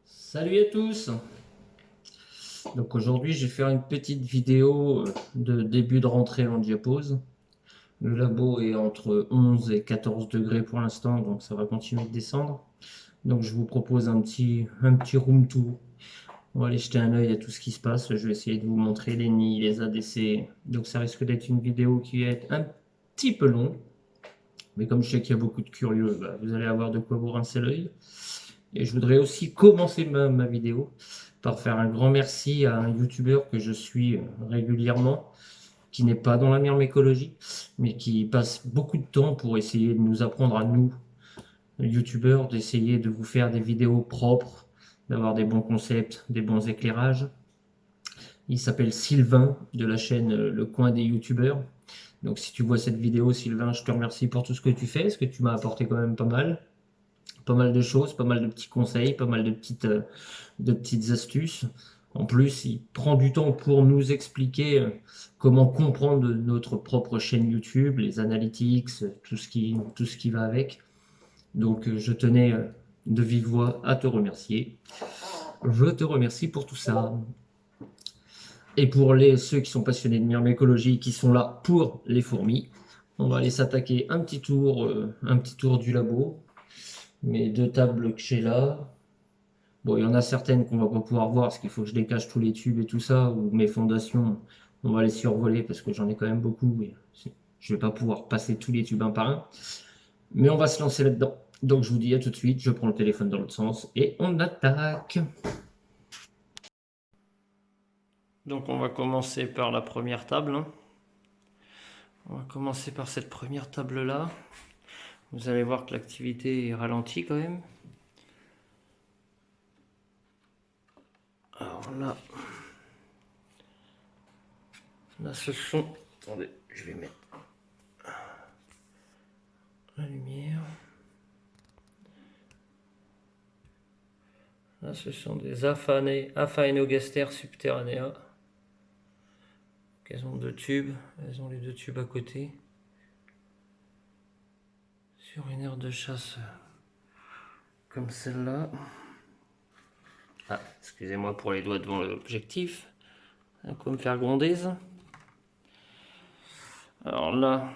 Salut à tous! Donc aujourd'hui je vais faire une petite vidéo de début de rentrée en diapose. Le labo est entre 11 et 14 degrés pour l'instant, donc ça va continuer de descendre. Donc je vous propose un petit room tour. On va aller jeter un œil à tout ce qui se passe. Je vais essayer de vous montrer les nids, les ADC. Donc ça risque d'être une vidéo qui va être un petit peu longue. Mais comme je sais qu'il y a beaucoup de curieux, vous allez avoir de quoi vous rincer l'œil. Et je voudrais aussi commencer ma vidéo par faire un grand merci à un youtubeur que je suis régulièrement, qui n'est pas dans la myrmécologie, mais qui passe beaucoup de temps pour essayer de nous apprendre à nous, youtubeurs, d'essayer de vous faire des vidéos propres, d'avoir des bons concepts, des bons éclairages. Il s'appelle Sylvain, de la chaîne Le Coin des youtubeurs. Donc si tu vois cette vidéo, Sylvain, je te remercie pour tout ce que tu fais, parce que tu m'as apporté quand même pas mal. Pas mal de choses, pas mal de petits conseils, pas mal de petites astuces. En plus, il prend du temps pour nous expliquer comment comprendre notre propre chaîne YouTube, les analytics, tout ce qui va avec. Donc, je tenais de vive voix à te remercier. Je te remercie pour tout ça. Et pour ceux qui sont passionnés de myrmécologie, qui sont là pour les fourmis, on va aller s'attaquer un petit tour du labo. Mes deux tables que j'ai là. Bon, il y en a certaines qu'on va pas pouvoir voir parce qu'il faut que je décache tous les tubes et tout ça, ou mes fondations, on va les survoler parce que j'en ai quand même beaucoup, mais je vais pas pouvoir passer tous les tubes un par un. Mais on va se lancer là-dedans. Donc je vous dis à tout de suite, je prends le téléphone dans l'autre sens et on attaque. Donc on va commencer par la première table, hein. On va commencer par cette première table-là. Vous allez voir que l'activité est ralentie quand même. Alors là ce sont... Attendez, je vais mettre la lumière. Là, ce sont des Aphaenogaster subterranea. Elles ont deux tubes, elles ont les deux tubes à côté. Sur une aire de chasse comme celle-là. Ah, excusez-moi pour les doigts devant l'objectif. Ça va me faire gronder ça. Alors là,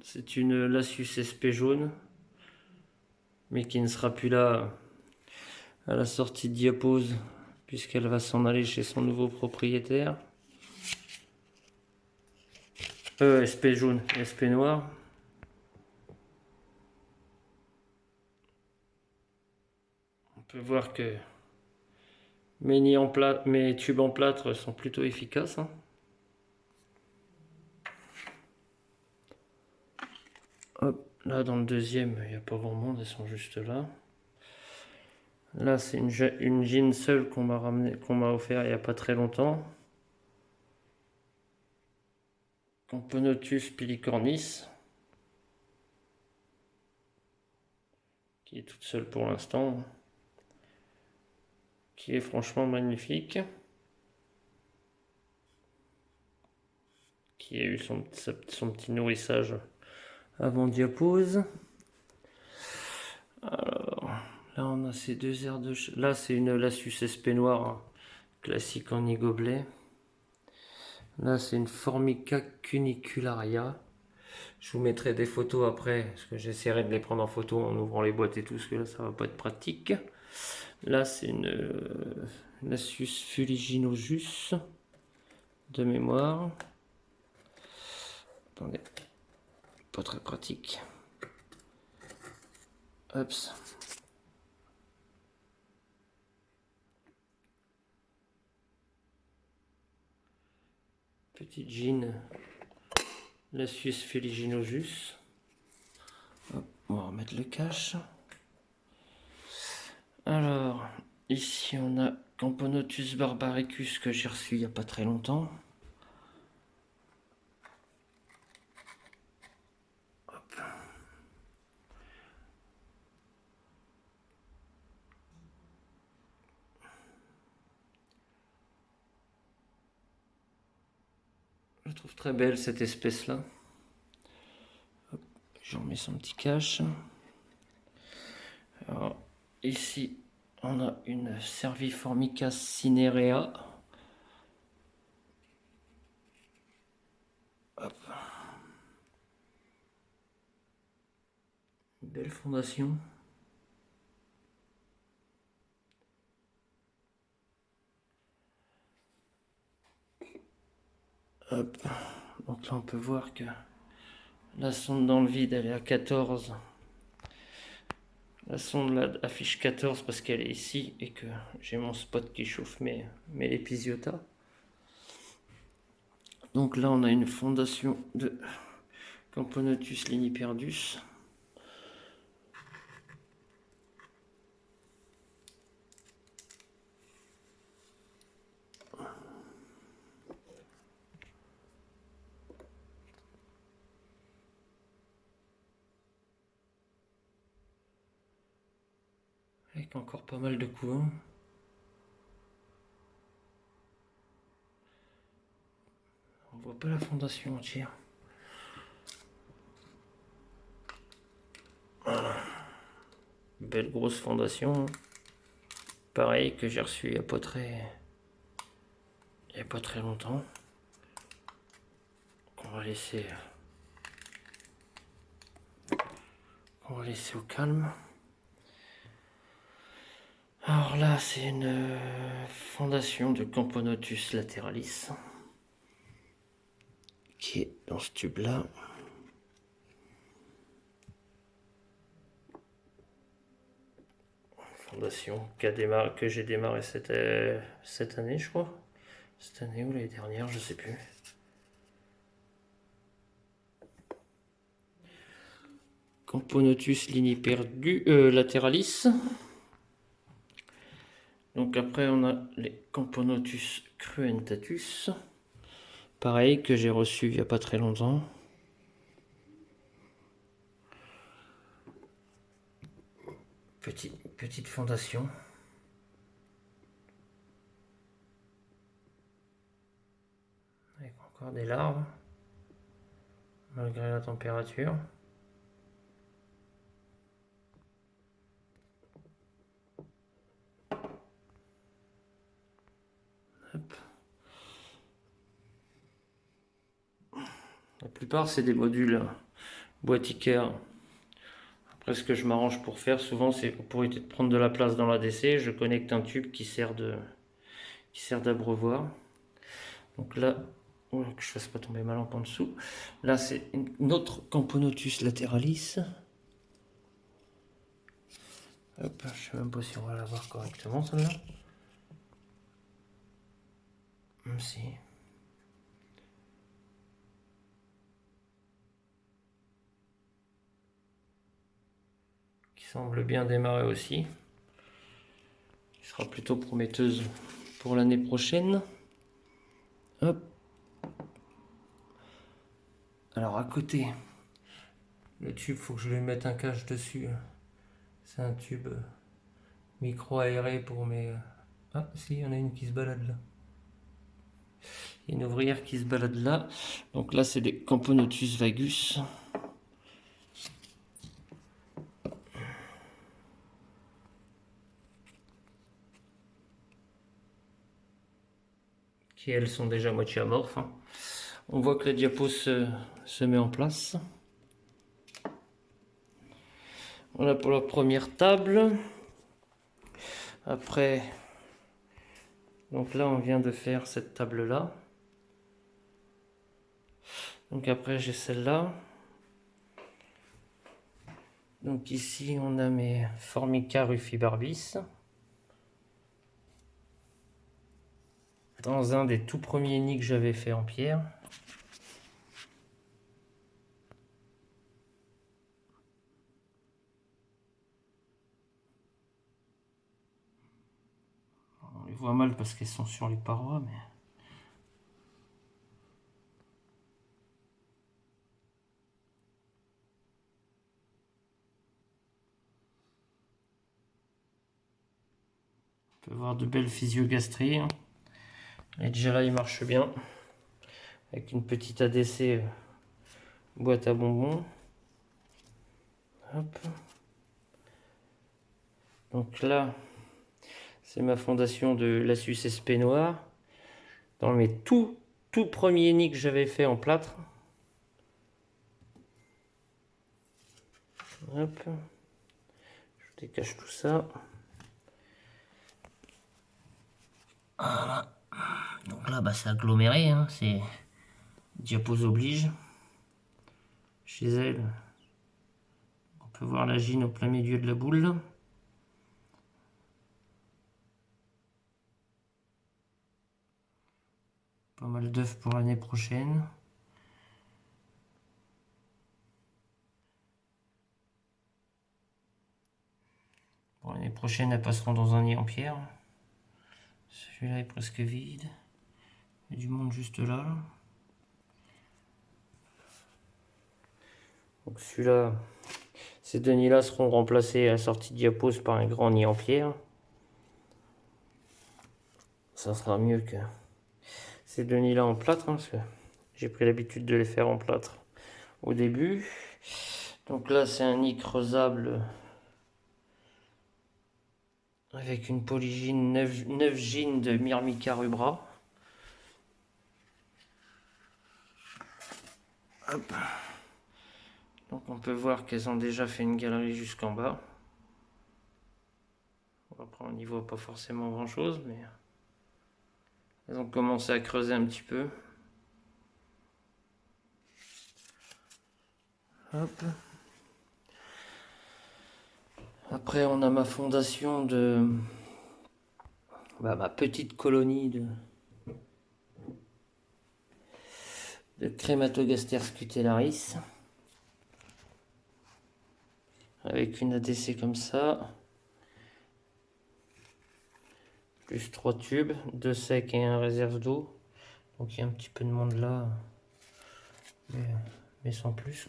c'est une Lasius SP jaune, mais qui ne sera plus là à la sortie de diapose, puisqu'elle va s'en aller chez son nouveau propriétaire. SP jaune, SP noir. On peut voir que mes tubes en plâtre sont plutôt efficaces, hein. Hop, là dans le deuxième, il n'y a pas grand monde, elles sont juste là. Là, c'est une jean seule qu'on m'a offert il n'y a pas très longtemps. Camponotus pilicornis, qui est toute seule pour l'instant, qui est franchement magnifique, qui a eu son petit nourrissage avant diapose. Alors, là on a ces deux aires de... Là c'est une Lasius SP noire, classique en nid gobelet. Là c'est une Formica cunicularia. Je vous mettrai des photos après, parce que j'essaierai de les prendre en photo en ouvrant les boîtes et tout, parce que là ça va pas être pratique. Là c'est une Lasius fuliginojus de mémoire. Attendez, pas très pratique. Hop. Petite jean Lasius fuliginojus. Hop, on va remettre le cache. Alors, ici on a Camponotus barbaricus que j'ai reçu il n'y a pas très longtemps. Hop. Je trouve très belle cette espèce là. J'en mets son petit cache. Alors, ici, on a une Cerviformica cinerea. Hop. Une belle fondation. Hop. Donc là, on peut voir que la sonde dans le vide, elle est à 14. La sonde là affiche 14 parce qu'elle est ici et que j'ai mon spot qui chauffe mes Lepisiota. Donc là, on a une fondation de Camponotus liniperdus. Avec encore pas mal de courant. On voit pas la fondation entière. Voilà. Belle grosse fondation. Pareil que j'ai reçu il n'y a pas très longtemps. On va laisser au calme. Alors là, c'est une fondation de Camponotus lateralis qui est dans ce tube là. Fondation que j'ai démarré cette année, je crois. Cette année ou l'année dernière, je sais plus. Camponotus lateralis. Donc après on a les Camponotus cruentatus. Pareil que j'ai reçu il n'y a pas très longtemps. Petite fondation. Avec encore des larves. Malgré la température. Hop. La plupart c'est des modules boîticaires. Après ce que je m'arrange pour faire souvent c'est pour éviter de prendre de la place dans l'ADC, je connecte un tube qui sert d'abreuvoir. Donc là, que je fasse pas tomber ma lampe en dessous. Là c'est une autre Camponotus lateralis. Hop, je sais même pas si on va la voir correctement celle-là. Si. Qui semble bien démarrer aussi. Qui sera plutôt prometteuse pour l'année prochaine. Hop. Alors à côté, le tube, faut que je lui mette un cache dessus. C'est un tube micro aéré pour mes... Ah si, il y en a une qui se balade là. Il y a une ouvrière qui se balade là. Donc là, c'est des Camponotus vagus. Qui elles sont déjà moitié amorphes. On voit que la diapo se met en place. Voilà pour la première table. Après, donc là on vient de faire cette table là. Donc après j'ai celle-là. Donc ici on a mes Formica rufibarbis. Dans un des tout premiers nids que j'avais fait en pierre. On les voit mal parce qu'elles sont sur les parois, mais... On peut voir de belles physiogastries. Et déjà là il marche bien. Avec une petite ADC boîte à bonbons. Hop. Donc là, c'est ma fondation de l'Asus SP Noir. Dans mes tout premiers nids que j'avais fait en plâtre. Hop. Je décache tout ça. Voilà. Donc là, bah, c'est aggloméré, hein. C'est diapose oblige. Chez elle, on peut voir la gine au plein milieu de la boule. Pas mal d'œufs pour l'année prochaine. Pour l'année prochaine, elles passeront dans un nid en pierre. Celui-là est presque vide. Il y a du monde juste là. Donc celui-là, ces deux nids-là seront remplacés à la sortie de diapose par un grand nid en pierre. Ça sera mieux que ces deux nids-là en plâtre, hein, parce que j'ai pris l'habitude de les faire en plâtre au début. Donc là, c'est un nid creusable avec une polygyne 9 gines de Myrmica rubra. Hop. Donc on peut voir qu'elles ont déjà fait une galerie jusqu'en bas. Après on n'y voit pas forcément grand chose, mais elles ont commencé à creuser un petit peu. Hop. Après on a ma fondation de ma petite colonie de Crématogaster scutellaris avec une ADC comme ça, plus 3 tubes, 2 secs et un réserve d'eau. Donc il y a un petit peu de monde là, mais sans plus.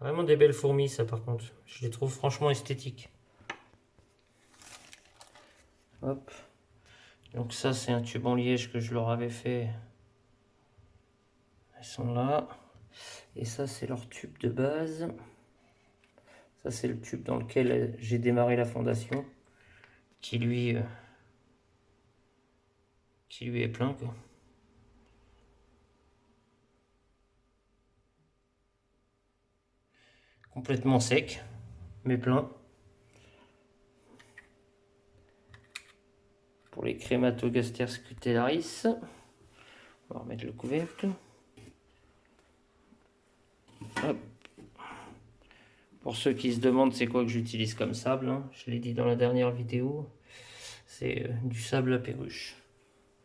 Vraiment des belles fourmis, ça par contre. Je les trouve franchement esthétiques. Hop. Donc ça c'est un tube en liège que je leur avais fait. Elles sont là. Et ça c'est leur tube de base. Ça c'est le tube dans lequel j'ai démarré la fondation. Qui lui est plein quoi. Complètement sec, mais plein. Pour les Crématogaster scutellaris. On va remettre le couvercle. Hop. Pour ceux qui se demandent c'est quoi que j'utilise comme sable, hein, je l'ai dit dans la dernière vidéo, c'est du sable à perruche.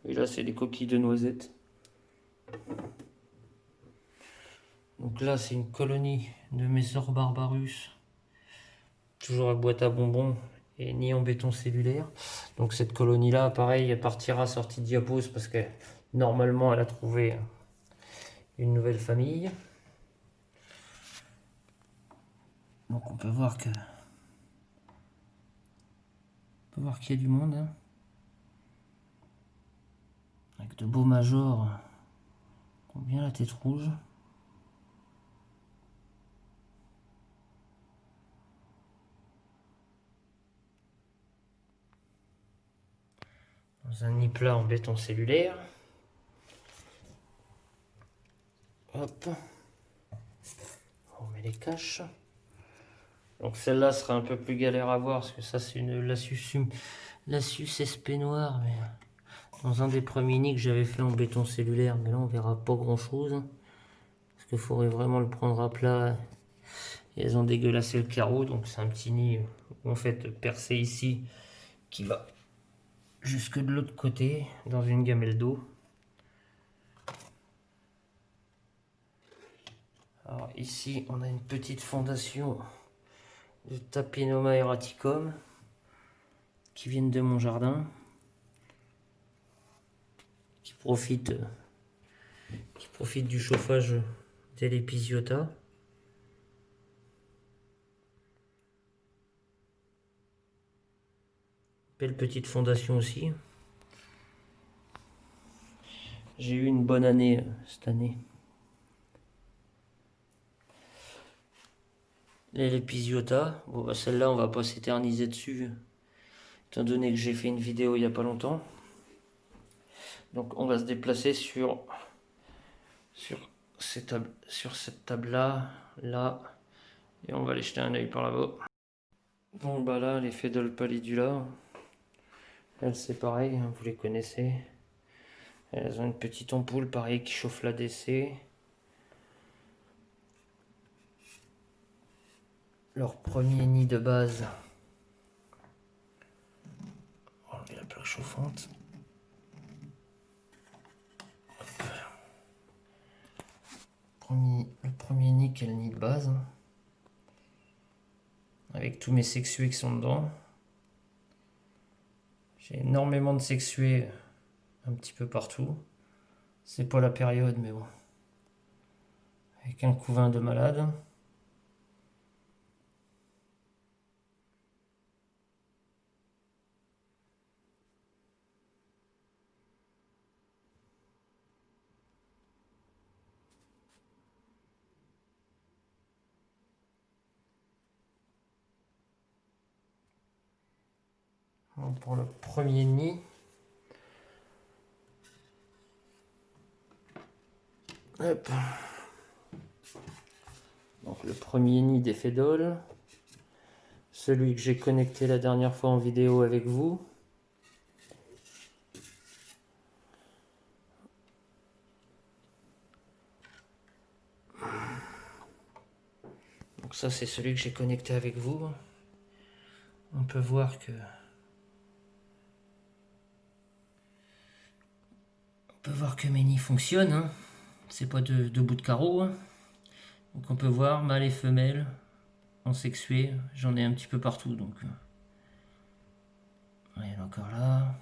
Et là c'est des coquilles de noisettes. Donc là c'est une colonie de Messor barbarus, toujours à boîte à bonbons et ni en béton cellulaire. Donc cette colonie là pareil elle partira sortie de diapose parce que normalement elle a trouvé une nouvelle famille. Donc on peut voir qu'il y a du monde, hein. Avec de beaux majors qui ont bien la tête rouge. Dans un nid plat en béton cellulaire. Hop. On met les caches. Donc celle-là sera un peu plus galère à voir parce que ça c'est une L'Asus SP Noir. Mais dans un des premiers nids que j'avais fait en béton cellulaire. Mais là on verra pas grand chose. Parce qu'il faudrait vraiment le prendre à plat. Et elles ont dégueulassé le carreau. Donc c'est un petit nid en fait percé ici qui va jusque de l'autre côté dans une gamelle d'eau. Alors ici on a une petite fondation de Tapinoma erraticum qui viennent de mon jardin, qui profitent du chauffage de l'épisiota. Belle petite fondation aussi. J'ai eu une bonne année cette année. Les Pisiota, bon bah celle-là on va pas s'éterniser dessus, étant donné que j'ai fait une vidéo il y a pas longtemps. Donc on va se déplacer sur cette table là, et on va aller jeter un œil par là-bas. Bon bah là, les Fedol Pallidula, elles c'est pareil, hein, vous les connaissez. Elles ont une petite ampoule pareil qui chauffe la DC. Leur premier nid de base. On va enlever la plaque chauffante. Le premier nid qui est le nid de base. Avec tous mes sexués qui sont dedans. J'ai énormément de sexués un petit peu partout. C'est pas la période, mais bon. Avec un couvain de malade. Donc pour le premier nid. Hop. Donc le premier nid des Fedol. Celui que j'ai connecté la dernière fois en vidéo avec vous. Donc ça c'est celui que j'ai connecté avec vous. On peut voir que mes nids fonctionnent. Hein. C'est pas de bout de carreau. Hein. Donc on peut voir mâle et femelle en sexué. J'en ai un petit peu partout. Donc il y en a encore là.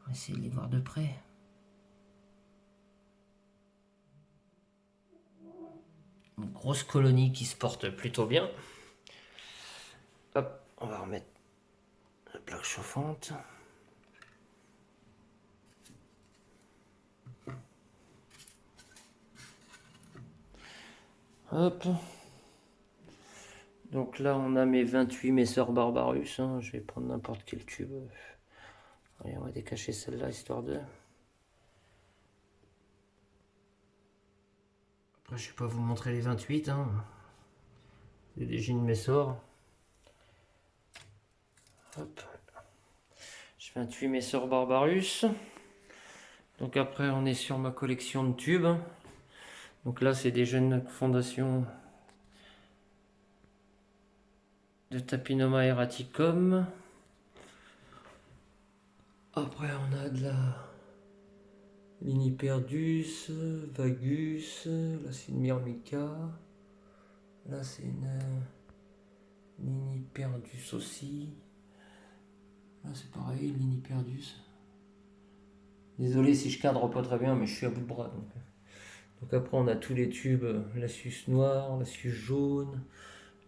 On va essayer de les voir de près. Une grosse colonie qui se porte plutôt bien. Hop, on va remettre la plaque chauffante. Hop. Donc là, on a mes 28 Messer Barbarus. Hein. Je vais prendre n'importe quel tube. Allez, on va décacher celle-là, histoire de... Après, je ne vais pas vous montrer les 28. Hein. C'est des jeans Messor. Hop. J'ai 28 Messer Barbarus. Donc après, on est sur ma collection de tubes. Donc là, c'est des jeunes fondations de Tapinoma erraticum. Après, on a de la Liniperdus, Vagus. Là, c'est une Myrmica. Là, c'est une Liniperdus aussi. Là, c'est pareil, Liniperdus. Désolé si je cadre pas très bien, mais je suis à bout de bras. Donc après, on a tous les tubes, Lasius noir, Lasius jaune,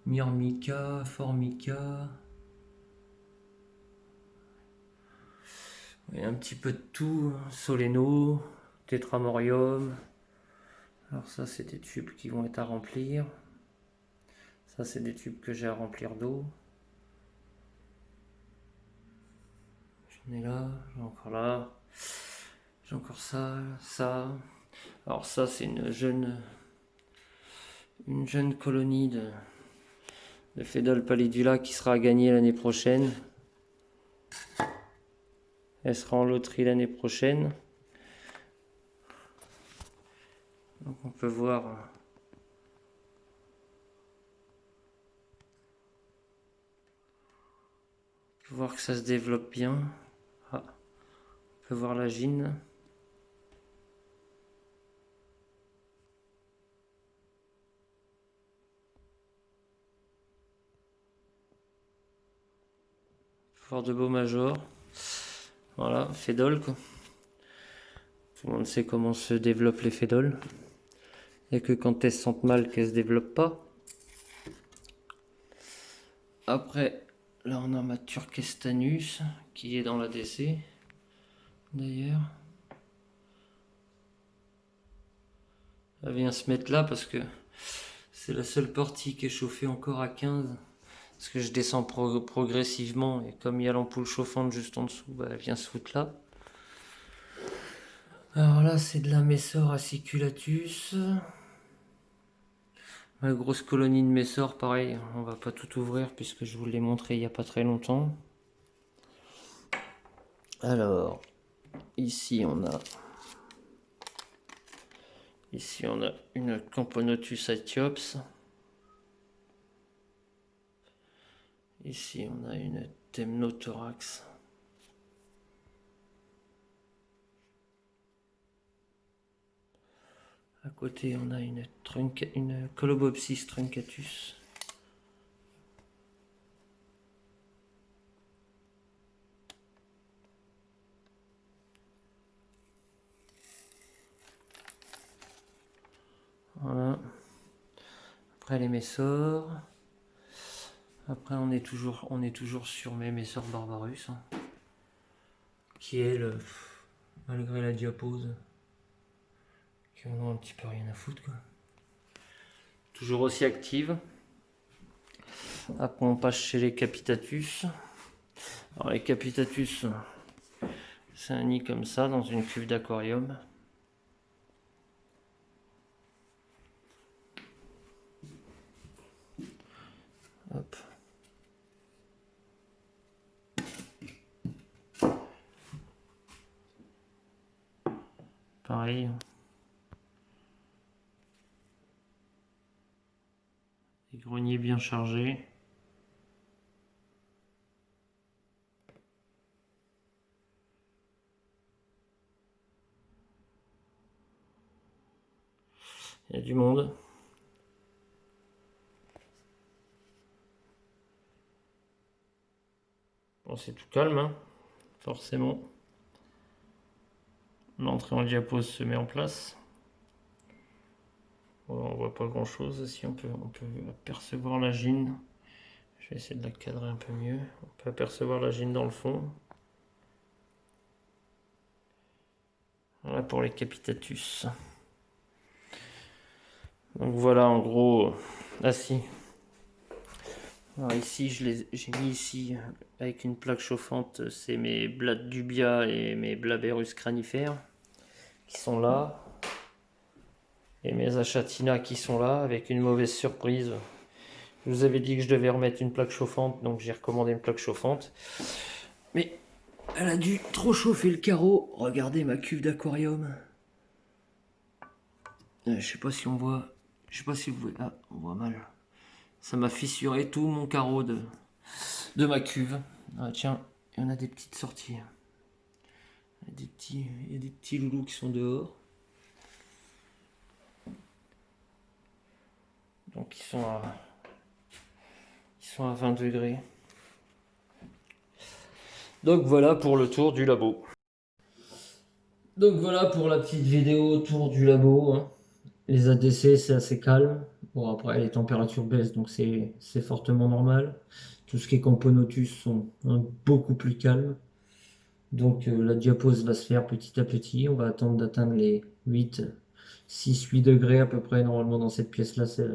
Myrmica, Formica. Il y a un petit peu de tout, Soleno, Tetramorium. Alors ça, c'est des tubes qui vont être à remplir. Ça, c'est des tubes que j'ai à remplir d'eau. J'en ai là, j'en ai encore là. J'ai encore ça, ça. Alors ça, c'est une jeune colonie de Fedol Pallidula qui sera gagnée l'année prochaine. Elle sera en loterie l'année prochaine. Donc on peut voir que ça se développe bien. Ah, on peut voir la gine. Fort de beaux majors. Voilà, Fedol quoi. Tout le monde sait comment se développent les Fedol. Il n'y a que quand elles se sentent mal qu'elles se développent pas. Après, là on a ma Turkestanus qui est dans la DC d'ailleurs. Elle vient se mettre là parce que c'est la seule partie qui est chauffée encore à 15. Parce que je descends progressivement et comme il y a l'ampoule chauffante juste en dessous, bah, elle vient se foutre là. Alors là, c'est de la Messor aciculatus. La grosse colonie de Messor, pareil, on va pas tout ouvrir puisque je vous l'ai montré il n'y a pas très longtemps. Alors, ici on a une Camponotus aetiops. Ici on a une Temnothorax. À côté, on a une Colobopsis truncatus. Voilà. Après les Messor. Après, on est toujours sur mes Messor barbarus, hein, qui est malgré la diapose, qui en ont un petit peu rien à foutre, quoi. Toujours aussi active. Après on passe chez les Capitatus. Alors les Capitatus, c'est un nid comme ça dans une cuve d'aquarium. Hop. Pareil. Des greniers bien chargés. Il y a du monde. Bon, c'est tout calme, hein, forcément. L'entrée en diapose se met en place. Bon, on voit pas grand chose. Si on peut apercevoir la gine. Je vais essayer de la cadrer un peu mieux. On peut apercevoir la gine dans le fond. Voilà pour les Capitatus. Donc voilà en gros. Ah si. Alors ici j'ai mis ici avec une plaque chauffante, c'est mes Blades dubia et mes Blaberus cranifères qui sont là. Et mes Achatina qui sont là avec une mauvaise surprise. Je vous avais dit que je devais remettre une plaque chauffante, donc j'ai recommandé une plaque chauffante. Mais elle a dû trop chauffer le carreau. Regardez ma cuve d'aquarium. Je sais pas si on voit. Je sais pas si vous voyez. Ah, on voit mal. Ça m'a fissuré tout mon carreau de ma cuve. Ah tiens, il y en a des petites sorties. Il y a des petits loulous qui sont dehors. Donc ils sont à 20 degrés. Donc voilà pour le tour du labo. Donc voilà pour la petite vidéo tour du labo, hein. Les ADC c'est assez calme. Bon après les températures baissent donc c'est fortement normal. Tout ce qui est Camponotus sont beaucoup plus calmes. Donc la diapose va se faire petit à petit. On va attendre d'atteindre les 6-8 degrés à peu près normalement dans cette pièce là. C'est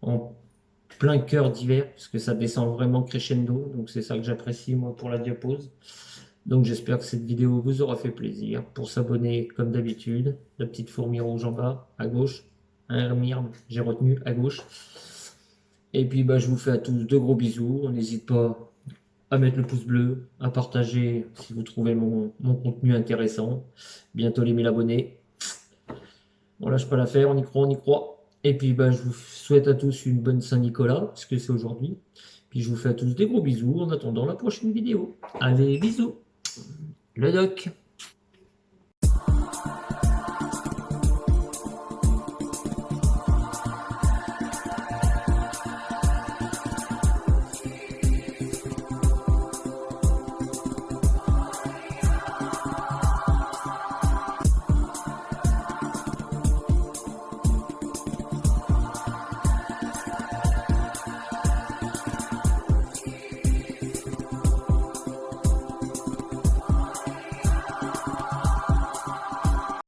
en plein cœur d'hiver parce que ça descend vraiment crescendo. Donc c'est ça que j'apprécie moi pour la diapose. Donc j'espère que cette vidéo vous aura fait plaisir. Pour s'abonner, comme d'habitude, la petite fourmi rouge en bas, à gauche. Merde, j'ai retenu, à gauche. Et puis bah, je vous fais à tous de gros bisous. N'hésite pas à mettre le pouce bleu, à partager si vous trouvez mon contenu intéressant. Bientôt les 1000 abonnés. On lâche pas l'affaire, on y croit, on y croit. Et puis bah, je vous souhaite à tous une bonne Saint-Nicolas, parce que c'est aujourd'hui. Puis je vous fais à tous des gros bisous en attendant la prochaine vidéo. Allez, bisous! Le doc.